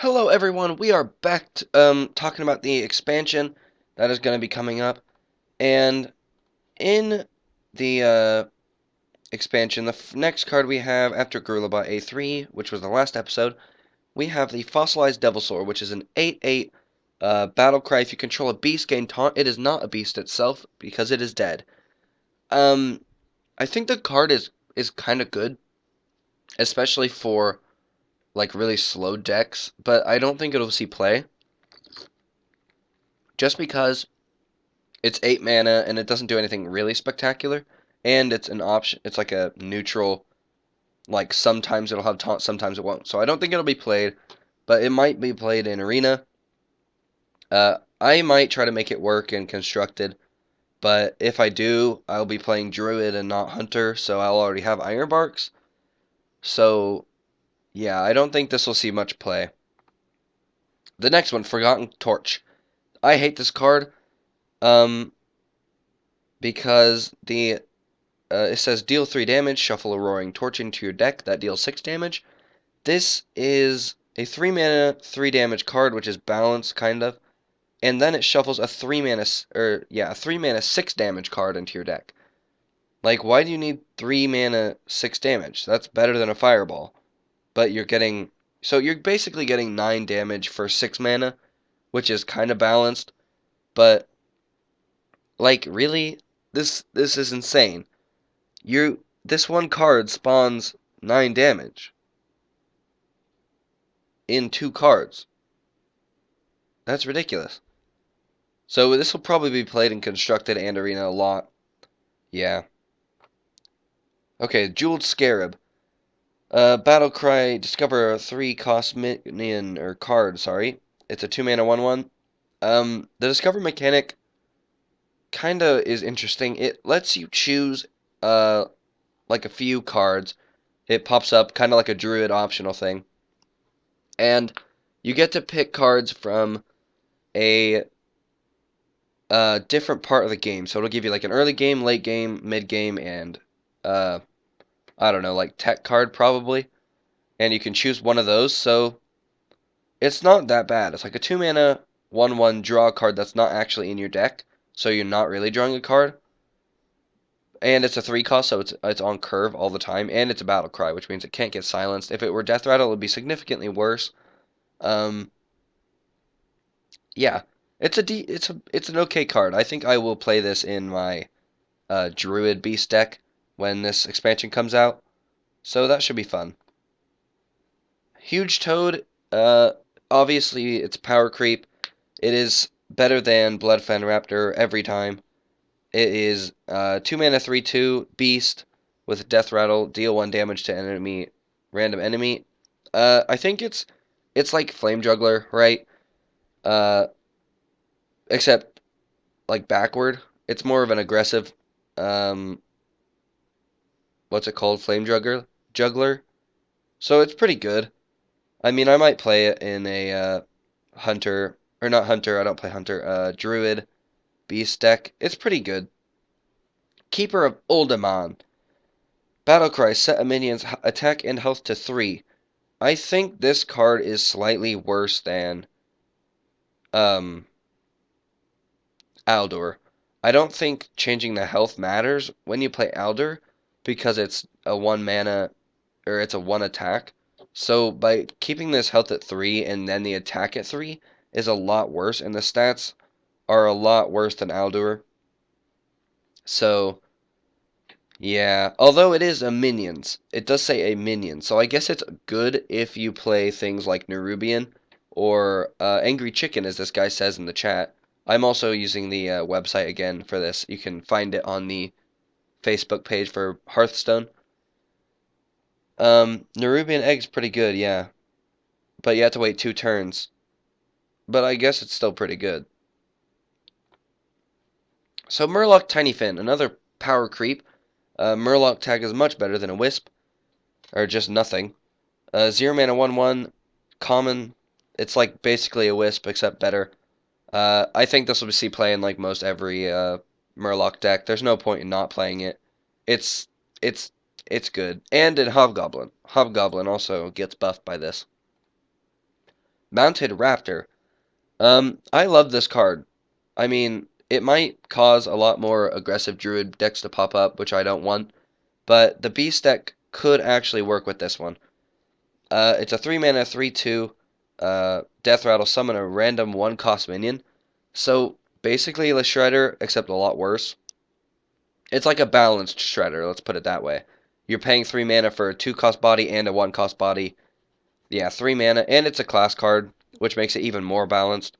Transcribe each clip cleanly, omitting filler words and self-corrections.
Hello everyone, we are back talking about the expansion that is going to be coming up, and in the expansion, the next card we have after Gorillabot A3, which was the last episode, we have the fossilized devilsore, which is an 8/8 battle cry. If you control a beast, gain taunt. It is not a beast itself because it is dead. I think the card is kind of good, especially for like really slow decks, but I don't think it'll see play just because it's 8 mana and it doesn't do anything really spectacular. And it's an option. It's like a neutral. Like sometimes it'll have taunt, sometimes it won't. So I don't think it'll be played, but it might be played in arena. I might try to make it work in constructed, but if I do, I'll be playing druid and not hunter, so I'll already have ironbarks. So yeah, I don't think this will see much play. The next one, Forgotten Torch. I hate this card. Because it says deal 3 damage, shuffle a Roaring Torch into your deck, that deals 6 damage. This is a 3 mana, 3 damage card, which is balanced, kind of. And then it shuffles a 3 mana, 3 mana, 6 damage card into your deck. Like, why do you need 3 mana, 6 damage? That's better than a Fireball. But so you're basically getting 9 damage for 6 mana, which is kind of balanced. But, like, really? This is insane. This one card spawns 9 damage in 2 cards. That's ridiculous. So this will probably be played in constructed and arena a lot. Yeah. Okay, Jeweled Scarab. Battle Cry, discover a 3-cost minion or card, sorry. It's a 2 mana 1/1. The discover mechanic kinda is interesting. It lets you choose like a few cards. It pops up kinda like a druid optional thing. And you get to pick cards from a different part of the game. So it'll give you like an early game, late game, mid game, and I don't know, like tech card probably. And you can choose one of those. So it's not that bad. It's like a 2 mana 1/1 draw card that's not actually in your deck. So you're not really drawing a card. And it's a 3 cost, so it's on curve all the time. And it's a battle cry, which means it can't get silenced. If it were Death Rattle, it would be significantly worse. Um, yeah, it's an okay card. I think I will play this in my Druid Beast deck when this expansion comes out, so that should be fun. Huge Toad, obviously it's power creep. It is better than Bloodfen Raptor every time. It is 2 mana 3/2 Beast with Death Rattle, deal 1 damage to random enemy. I think it's like Flame Juggler, right? Uh, except like backward. It's more of an aggressive, um, what's it called? Flame Juggler. So it's pretty good. I mean, I might play it in a hunter or not hunter. I don't play hunter. Druid beast deck. It's pretty good. Keeper of Oldham. Battlecry, set a minion's attack and health to 3. I think this card is slightly worse than um Aldur. I don't think changing the health matters when you play Aldur because it's a 1 mana or it's a 1 attack. So by keeping this health at 3 and then the attack at 3 is a lot worse, and the stats are a lot worse than Aldur. So yeah, although it is a minions, it does say a minion, so I guess it's good if you play things like Nerubian or Angry Chicken, as this guy says in the chat. I'm also using the website again for this. You can find it on the Facebook page for Hearthstone. Nerubian Egg's pretty good, yeah. But you have to wait 2 turns. But I guess it's still pretty good. So Murloc Tiny Fin, another power creep. Murloc tag is much better than a Wisp, or just nothing. 0 mana 1/1, common. It's like basically a Wisp, except better. I think this will see play in like most every Murloc deck. There's no point in not playing it. It's it's it's good. And in Hobgoblin. Hobgoblin also gets buffed by this. Mounted Raptor. I love this card. I mean, it might cause a lot more aggressive druid decks to pop up, which I don't want, but the beast deck could actually work with this one. It's a 3-mana 3/2 Death Rattle, summon a random 1-cost minion. So basically the Shredder, except a lot worse. It's like a balanced Shredder, let's put it that way. You're paying 3 mana for a 2-cost body and a 1-cost body. Yeah, 3 mana, and it's a class card, which makes it even more balanced.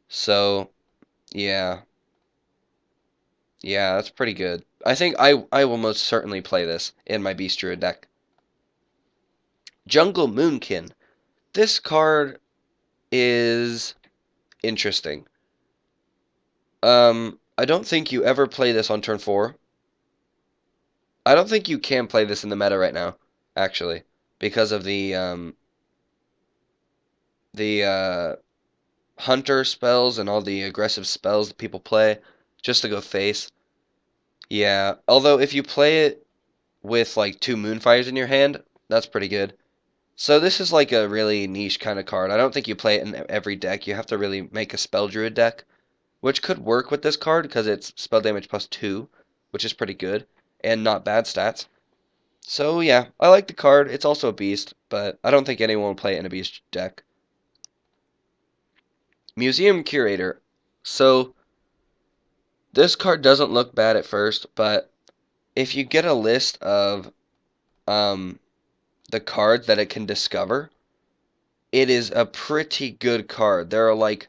So, yeah. Yeah, that's pretty good. I think I will most certainly play this in my Beast Druid deck. Jungle Moonkin. This card is interesting. I don't think you ever play this on turn 4. I don't think you can play this in the meta right now, actually, because of the hunter spells and all the aggressive spells that people play just to go face. Yeah, although if you play it with like 2 Moonfires in your hand, that's pretty good. So this is like a really niche kind of card. I don't think you play it in every deck. You have to really make a Spell Druid deck, which could work with this card because it's spell damage +2, which is pretty good, and not bad stats. So yeah, I like the card. It's also a beast, but I don't think anyone will play it in a beast deck. Museum Curator. So this card doesn't look bad at first, but if you get a list of the cards that it can discover, it is a pretty good card. There are like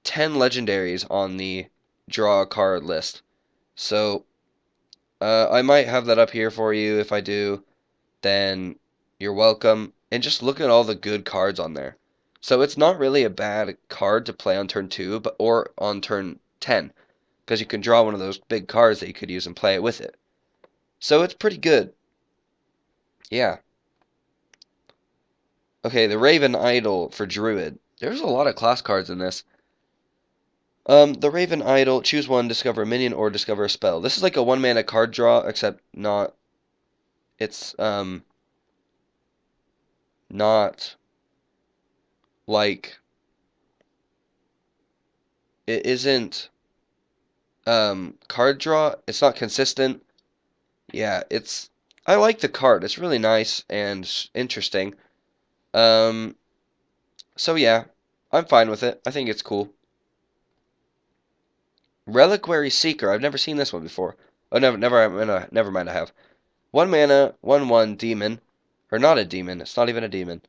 10 legendaries on the draw a card list. So I might have that up here for you. If I do, then you're welcome. And just look at all the good cards on there. So it's not really a bad card to play on turn 2 or on turn 10, because you can draw one of those big cards that you could use and play it with it. So it's pretty good. Yeah. Okay, the Raven Idol for Druid. There's a lot of class cards in this. The Raven Idol, choose one, discover a minion, or discover a spell. This is like a 1-mana card draw, except not. It's not like it isn't card draw. It's not consistent. Yeah, I like the card. It's really nice and interesting. So yeah, I'm fine with it. I think it's cool. Reliquary Seeker. I've never seen this one before. Oh, never mind. I have 1 mana, 1/1 demon, or not a demon. It's not even a demon.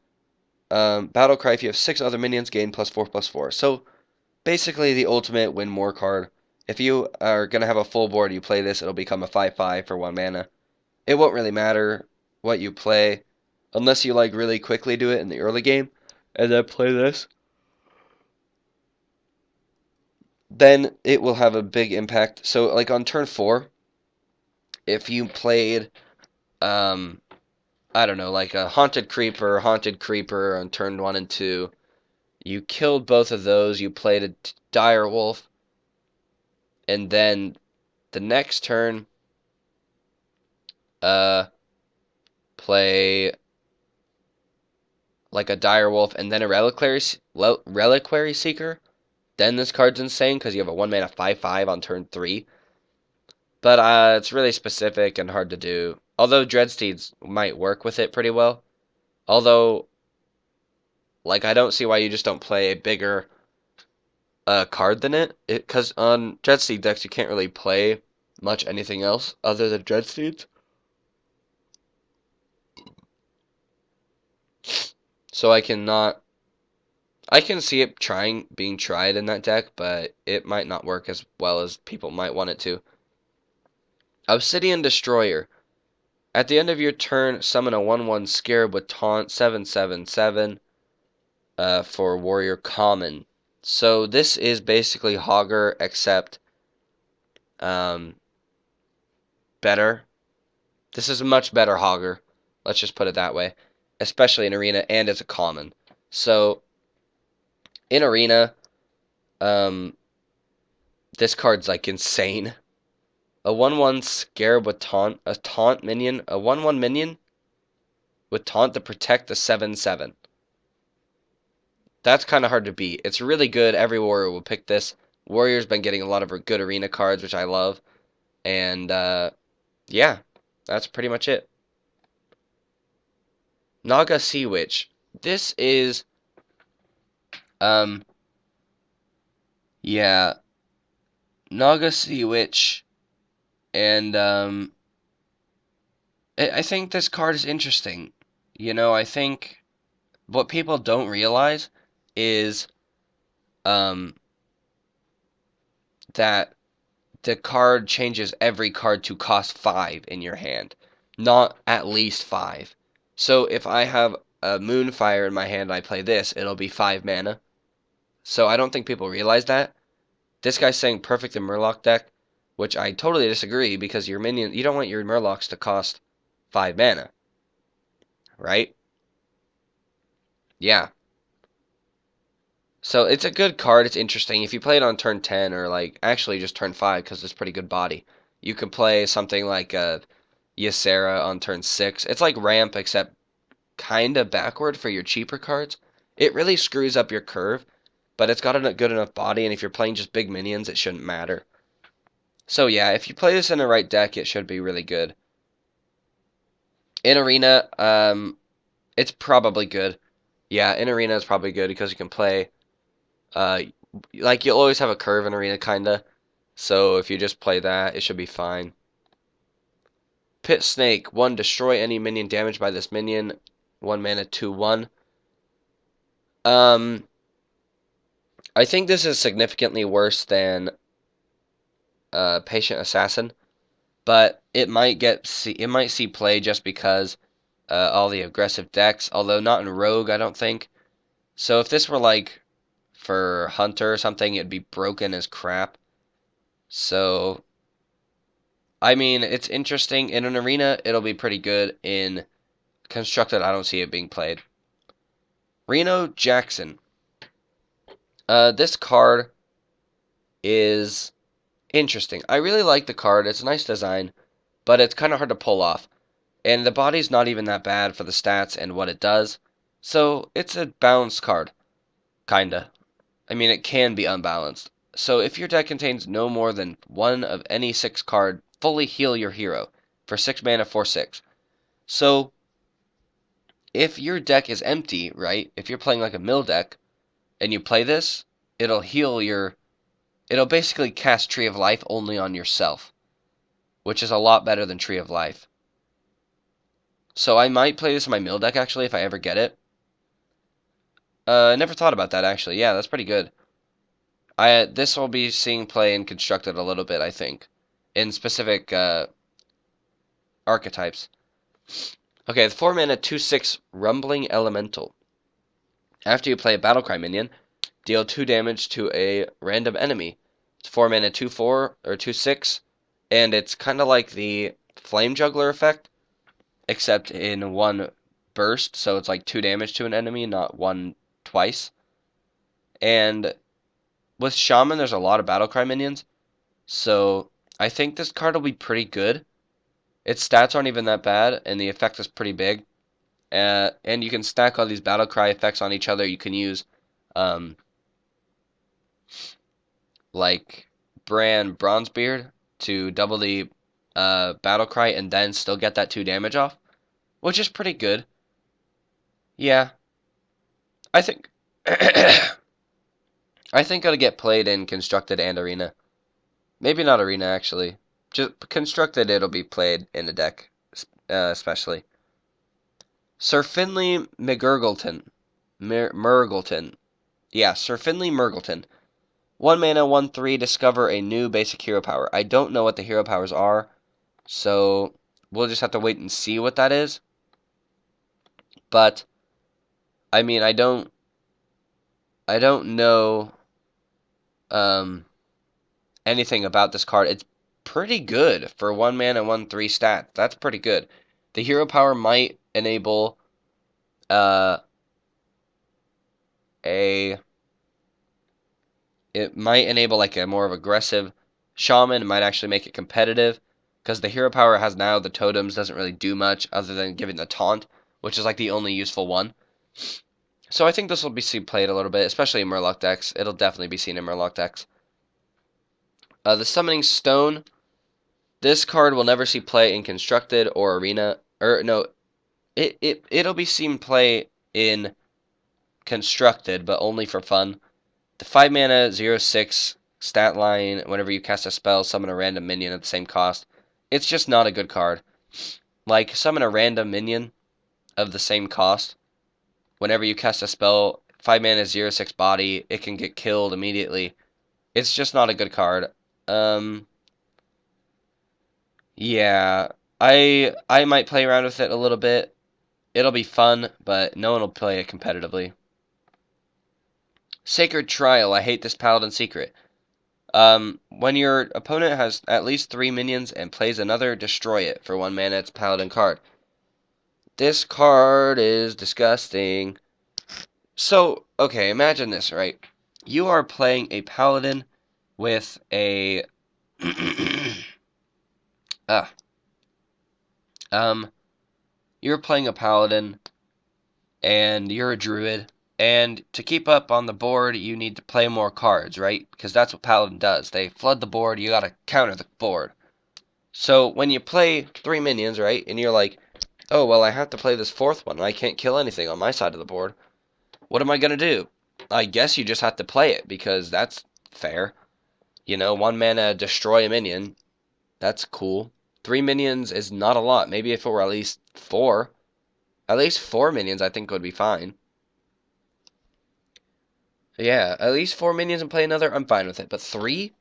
Battle cry. If you have 6 other minions, gain +4/+4. So basically, the ultimate win more card. If you are gonna have a full board, you play this. It'll become a 5/5 for 1 mana. It won't really matter what you play, unless you like really quickly do it in the early game, and then play this. Then it will have a big impact. So like on turn 4, if you played, I don't know, like a haunted creeper on turn 1 and 2, you killed both of those, you played a dire wolf, and then the next turn, play like a dire wolf and then a reliquary seeker, then this card's insane because you have a 1-mana 5/5 on turn 3. But it's really specific and hard to do. Although Dreadsteeds might work with it pretty well. Although, like, I don't see why you just don't play a bigger card than it. Because on Dreadsteed decks, you can't really play much anything else other than Dreadsteeds. So I can see it being tried in that deck, but it might not work as well as people might want it to. Obsidian Destroyer. At the end of your turn, summon a 1/1 scarab with taunt 7/7/7 for warrior common. So this is basically Hogger, except better. This is a much better Hogger. Let's just put it that way. Especially in Arena, and it's a common. So in Arena, this card's like insane. A 1/1 scarab with taunt, a taunt minion, a 1/1 minion with taunt to protect the 7/7. That's kind of hard to beat. It's really good. Every warrior will pick this. Warrior's been getting a lot of good arena cards, which I love. And, yeah, that's pretty much it. Naga Sea Witch. This is, yeah, Naga Sea Witch. And, I think this card is interesting. You know, I think what people don't realize is, um, that the card changes every card to cost 5 in your hand, not at least 5. So if I have a Moonfire in my hand and I play this, it'll be 5 mana. So I don't think people realize that. This guy's saying perfect in Murloc deck, which I totally disagree because your minion, you don't want your Murlocs to cost 5 mana, right? Yeah. So it's a good card. It's interesting. If you play it on turn 10 or like actually just turn 5 because it's pretty good body, you can play something like Ysera on turn 6. It's like Ramp except kind of backward for your cheaper cards. It really screws up your curve, but it's got a good enough body, and if you're playing just big minions, it shouldn't matter. So yeah, if you play this in the right deck, it should be really good. In Arena, it's probably good. Yeah, in Arena it's probably good because you can play, uh, like you'll always have a curve in Arena, kinda. So if you just play that, it should be fine. Pit Snake, 1, destroy any minion damaged by this minion. 1 mana, 2/1. I think this is significantly worse than Patient Assassin, but it might see play just because all the aggressive decks, although not in Rogue, I don't think. So if this were like for Hunter or something, it'd be broken as crap. So I mean, it's interesting. In an arena, it'll be pretty good. In Constructed, I don't see it being played. Reno Jackson. This card is interesting. I really like the card. It's a nice design, but it's kind of hard to pull off. And the body's not even that bad for the stats and what it does. So it's a balanced card. Kinda. I mean, it can be unbalanced. So if your deck contains no more than one of any 6 card, fully heal your hero for 6 mana 4/6. So if your deck is empty, right? If you're playing like a mill deck and you play this, it'll basically cast Tree of Life only on yourself, which is a lot better than Tree of Life. So I might play this in my mill deck actually if I ever get it. I never thought about that actually. Yeah, that's pretty good. This will be seeing play and constructed a little bit, I think, in specific archetypes. Okay, the 4 mana 2/6 Rumbling Elemental. After you play a Battlecry minion, deal 2 damage to a random enemy. It's 4 mana 2/4 or 2/6, and it's kind of like the Flame Juggler effect, except in one burst, so it's like 2 damage to an enemy, not 1 twice. And with Shaman, there's a lot of Battlecry minions, so I think this card will be pretty good. Its stats aren't even that bad, and the effect is pretty big. And you can stack all these Battlecry effects on each other. You can use, like, Bronzebeard to double the Battlecry and then still get that 2 damage off, which is pretty good. Yeah, I think I think it'll get played in Constructed and Arena. Maybe not Arena, actually. Just Constructed, it'll be played in the deck, especially. Sir Finley McGurgleton. Murgleton. Yeah, Sir Finley Murgleton. 1 mana, 1/3, discover a new basic hero power. I don't know what the hero powers are, so we'll just have to wait and see what that is. But, I mean, I don't know anything about this card. It's pretty good for 1 mana, 1/3 stat. That's pretty good. The hero power might enable it might enable like a more of aggressive shaman. It might actually make it competitive because the hero power has now the totems doesn't really do much other than giving the taunt, which is like the only useful one. So I think this will be seen played a little bit, especially in Murloc decks. It'll definitely be seen in Murloc decks. The Summoning Stone. This card will never see play in Constructed or Arena. Or no, it'll be seen play in Constructed, but only for fun. The 5 mana 0/6 stat line. Whenever you cast a spell, summon a random minion at the same cost. It's just not a good card. Like, summon a random minion of the same cost. Whenever you cast a spell, 5 mana 0/6 body, it can get killed immediately. It's just not a good card. Yeah, I might play around with it a little bit. It'll be fun, but no one will play it competitively. Sacred Trial. I hate this Paladin secret. When your opponent has at least 3 minions and plays another, destroy it. For 1 mana, it's a Paladin card. This card is disgusting. So, okay, imagine this, right? You are playing a Paladin with a... you're playing a Paladin, and you're a Druid, and to keep up on the board, you need to play more cards, right? Because that's what Paladin does. They flood the board, you gotta counter the board. So, when you play 3 minions, right, and you're like, oh, well, I have to play this 4th one, and I can't kill anything on my side of the board. What am I gonna do? I guess you just have to play it, because that's fair. You know, 1 mana, destroy a minion. That's cool. 3 minions is not a lot. Maybe if it were at least 4. At least 4 minions I think would be fine. Yeah, at least 4 minions and play another, I'm fine with it. But 3?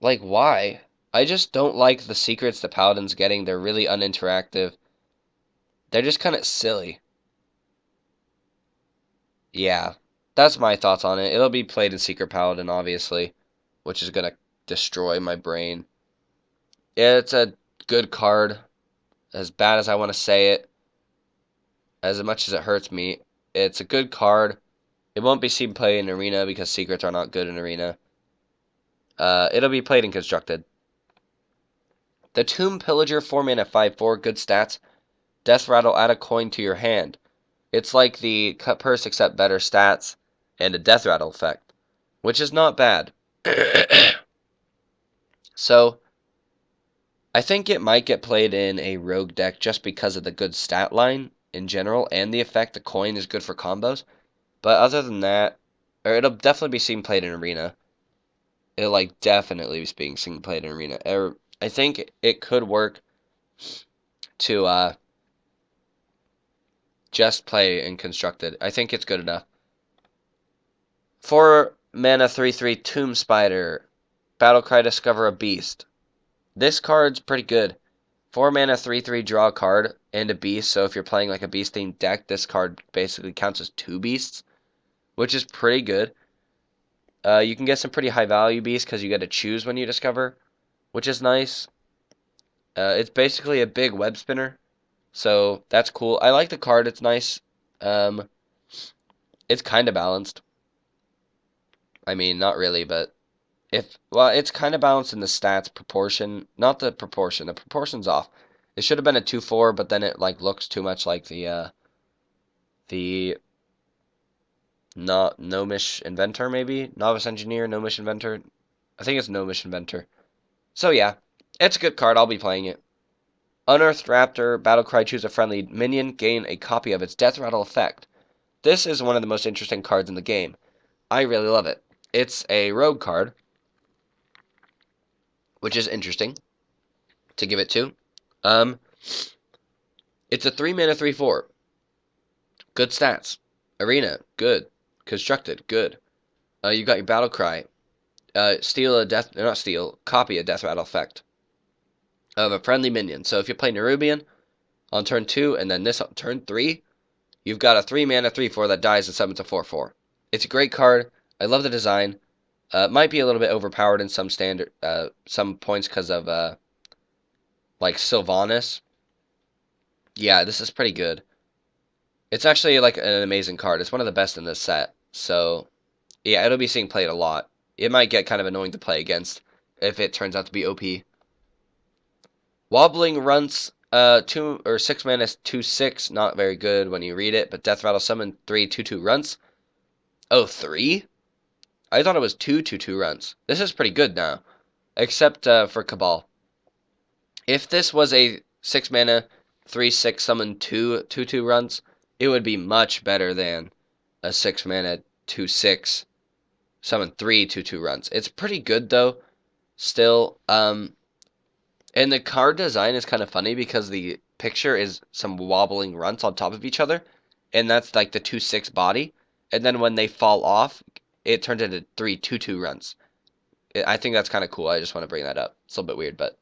Like, why? I just don't like the secrets the Paladin's getting. They're really uninteractive. They're just kind of silly. Yeah, that's my thoughts on it. It'll be played in Secret Paladin, obviously, which is going to destroy my brain. It's a good card. As bad as I want to say it, as much as it hurts me, it's a good card. It won't be seen played in Arena because secrets are not good in Arena. It'll be played in Constructed. The Tomb Pillager, 4 mana, 5/4, good stats. Death Rattle, add a coin to your hand. It's like the Cut Purse except better stats and a Death Rattle effect, which is not bad. So, I think it might get played in a rogue deck just because of the good stat line in general and the effect the coin is good for combos. But other than that, or it'll definitely be seen played in Arena. It'll like definitely be being seen played in Arena. I think it could work to just play in Constructed. I think it's good enough. 4 mana 3/3 Tomb Spider. Battlecry, discover a beast. This card's pretty good. 4 mana 3/3 draw a card and a beast. So if you're playing like a beast themed deck, this card basically counts as 2 beasts, which is pretty good. You can get some pretty high value beasts because you get to choose when you discover, which is nice. It's basically a big web spinner, so that's cool. I like the card. It's nice. It's kind of balanced. I mean, not really, but it's kind of balanced in the stats proportion, not the proportion. The proportion's off. It should have been a 2/4, but then it like looks too much like the not Gnomish Inventor, maybe Novice Engineer, Gnomish Inventor. I think it's Gnomish Inventor. So yeah, it's a good card. I'll be playing it. Unearthed Raptor, Battlecry, choose a friendly minion, gain a copy of its Death Rattle effect. This is one of the most interesting cards in the game. I really love it. It's a rogue card, which is interesting to give it to. It's a 3 mana 3/4. Good stats. Arena, good. Constructed, good. You got your Battlecry. Copy a Death Rattle effect of a friendly minion. So if you're playing Nerubian on turn 2 and then this on turn 3, you've got a 3 mana 3/4 that dies and summons a 4/4. It's a great card. I love the design. Might be a little bit overpowered in some some points because of like Sylvanas. Yeah, this is pretty good. It's actually like an amazing card. It's one of the best in this set. So yeah, it'll be seeing played a lot. It might get kind of annoying to play against if it turns out to be OP. Wobbling Runts, 2 or 6 mana, 2/6, not very good when you read it, but Death Rattle summon 3/2/2 runs. Oh, 3? I thought it was 2/2/2 runs. This is pretty good now, except for Cabal. If this was a 6 mana, 3/6 summon 2/2/2 runs, it would be much better than a 6 mana, 2/6 summon 3/2/2 runs. It's pretty good though, still. And the card design is kind of funny because the picture is some wobbling runts on top of each other, and that's like the 2/6 body. And then when they fall off, it turns into 3/2/2 runs. I think that's kind of cool. I just want to bring that up. It's a little bit weird, but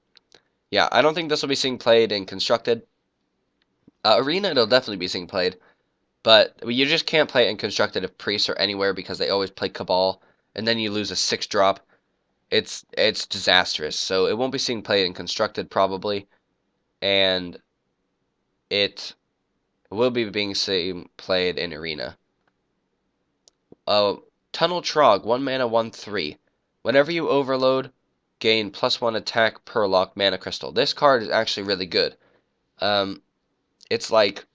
yeah, I don't think this will be seeing played in Constructed. Arena, it'll definitely be seeing played, but you just can't play it in Constructed if priests are anywhere because they always play Cabal, and then you lose a 6-drop. It's disastrous. So it won't be seeing played in Constructed probably, and it will be being seen played in Arena. Tunnel Trog, 1 mana, 1/3. Whenever you overload, gain +1 attack per locked mana crystal. This card is actually really good. It's like